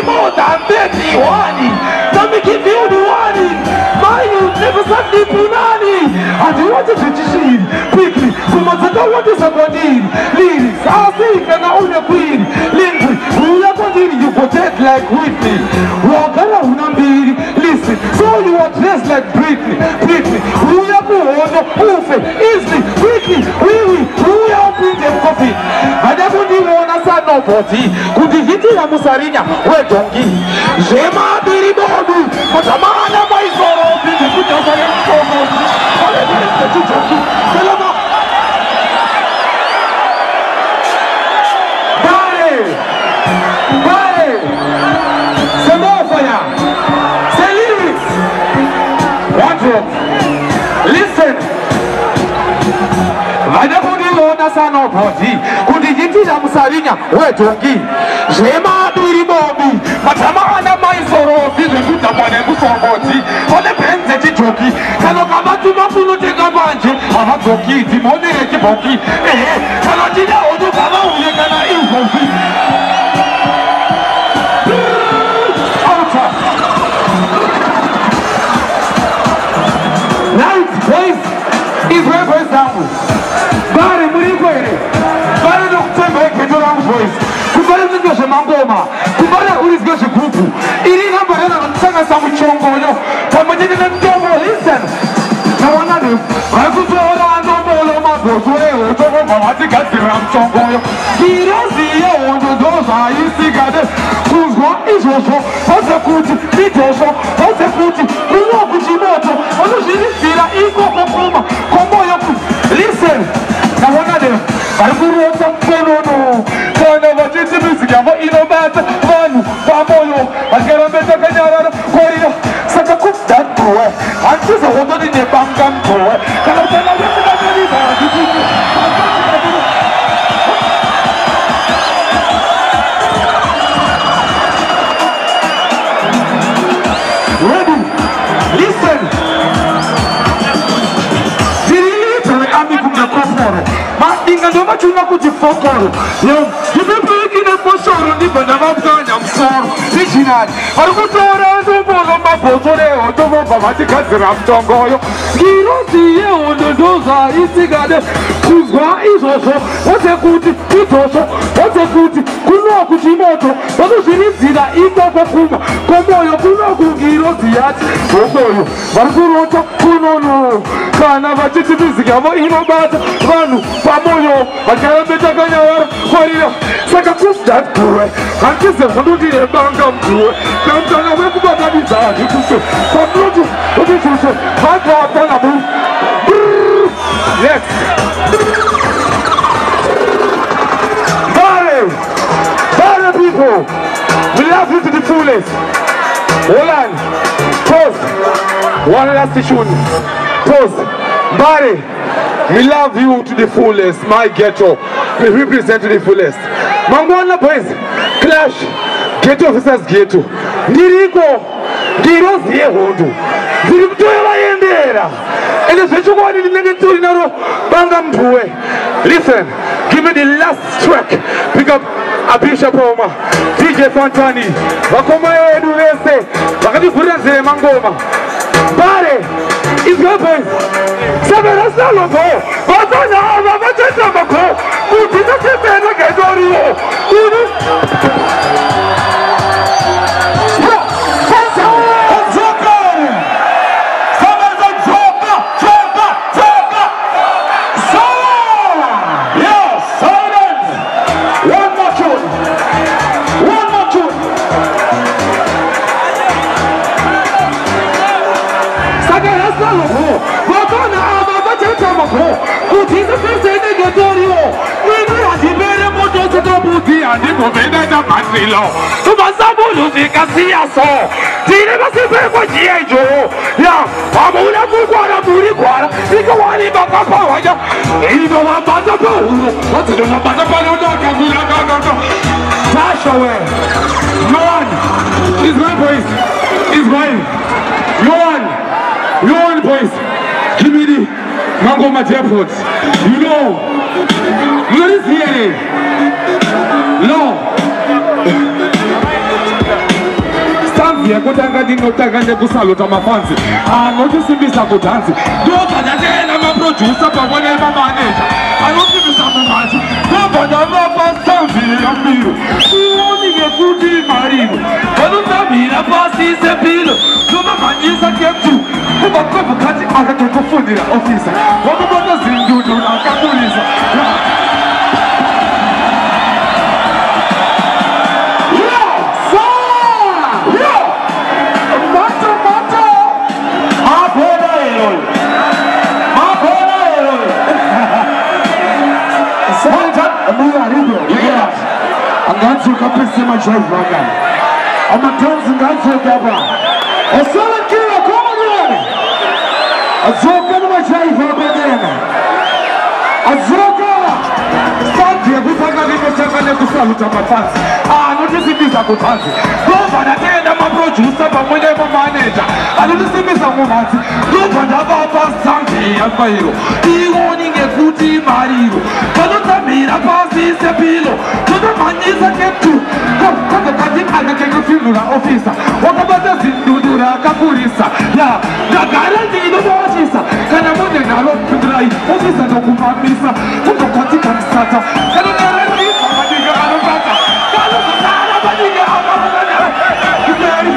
more than 31. Let me give you the warning. My you never said the punani. And you want to see quickly. So much I don't want to support lyrics. I'll see and I own a queen. Lindsay, who are going you protect like Whitney. Walk around and be listen. So you are dressed like Britney. Who are going to move easily, quickly. Who are being them coffee. I never knew one as I know body. Could you hit a Musarinia? Where donkey? Jema Billy Bodu. But a man of my sorrow. Put your listen, Sana body, could you get it? Musarinya, where donkey? Jema Billy Bodu. But a man of my sorrow. Put up on a body. For the pens that you jockey. Cannot come back to my full take a bunch. I have to keep the money at the body. Cannot you know to come out? You cannot eat. Nice voice is represented. Bari Muriquere. Bari don't make it wrong voice. Kubara Gosh Mangoma. Kubara who is Gosh Kupu. Irina Barana and Saga Samuchongo. Comedy and Tomo, listen. No one of them. I could go on no more of I think I see Ramchongo. He does see you on the doors. I used to get it. Who's one is also. What's a good? It also. What's a good? Who knows Kuchimoto? What does it feel like? Equal Kokoma. Listen. Now one of them. I could want some no. Kind of a gypsy music. I'm in a matter. One. Pamoyo. I get a better Canada. Korea. Such a cook that boy. I'm just a woman in a bangam boy. Can I tell you? Ready? Listen. Martinga dove c'è una cuccia fuoco. Io mi preghi nel posoro di Benavagana, I'm sorry. Vicinati. Arcutore, dopo ma potore, dopo mamati cazzeram tongoio. Chi non si è un dosa, istigade. Kuzwa is also. What's a good? It's also. What's a good? Kuno Kuchimoto. What is it? Zida Ito Kokuma. Komoyo Kuno Kugiro Ziat. Komoyo. Barburoto Kuno. Kana vachiti bizigamo inobata. Vanu. Pamoyo. Bakarabeta Kanyawara. Korea. Saka Kusta Kure. Kankise Hanuki Bangam Kure. Kankana Wekubata Bizadi Kusu. Kamutu. What is it? Hata Panabu. Yes. Bari people, we love you to the fullest. Hold on. Pause. One last tune. Pause. Bari, we love you to the fullest. My ghetto, we represent to the fullest. Mangwana boys, Clash, ghetto officers ghetto. Niriko, Giros here hodu. Nirikutoya yendera. And the special one in the negative Bangam Pue. Listen, give me the last track. Pick up a Bishop Roma, DJ Fantani, Bakoma Edurese, Bakati Puranze Mangoma. Bari, it's your best. Seven Saloko, Batana, Ramatata Bako, who did not say give me the Mangoma Jackpots. You know, what is here? No. yekutanga ndinotanga nekusalota mafanzi anotisimbisa kudhanzi ndobva ndatenda maproducer pamwe nemamaneja anosimbisa mumhatsi ndobva ndavapa sambi yambiro ioni ngekuti mariro vanotsamhira pasi sepilo nomamhanyisa keptu kubakobukati akatokufundira ofisa wakubata zindudu akabudisa Angatsuka pese majaivaga amatonzi ngatsuka apa osala kila koma ngene azoka nomajaivaga ngene azoka sandi yakutanga ndinotanga nekusaluta mafanzi anotisimbisa kutanzi ndobva ndatenda maproducer pamwe nemamaneja anotisimbisa mumhatsi ndobva ndavapa sandi yambairo ioni ngekuti mariro vanotsamhira pasi sepilo totomhanyisa keptu kakakati akakekefindura ofisa wakabata zindudu rakakurisa ya ndagara ndinovavatisa kana mune nhalo pindurai ofisa nokumamisa kutokwatika misata kana naraiva maninga anobata kanozotara maninga akaaaai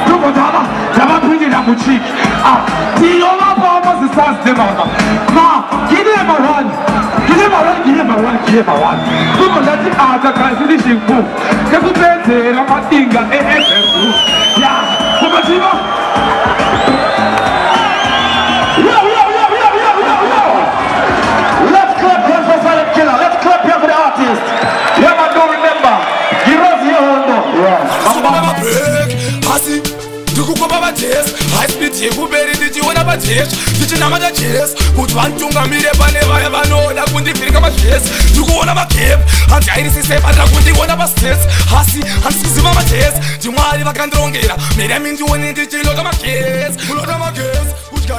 ndobotava ndavapindira muchiki tinovapa mazisazidemava ma kinema 1 Kuko ndati akakazidisha nguvu kakupedzera madinga eFFU ya kumativa let's clap here for Silent Killer, let's clap here for the artist. Yeah man, don't remember Girozi Hondo. Ndikukomba vajesi haisipiti yekuberi ndichiona vajesi tichinamata jesi kuti vanitungamire pane vaya vanoda kundivhirika majesi ndikuona magepu hanzi airisise vatira kundiona pastesi asi handisikuziva majesi ndimwari vakandirongera miri mindioni ndichilota magesi kuti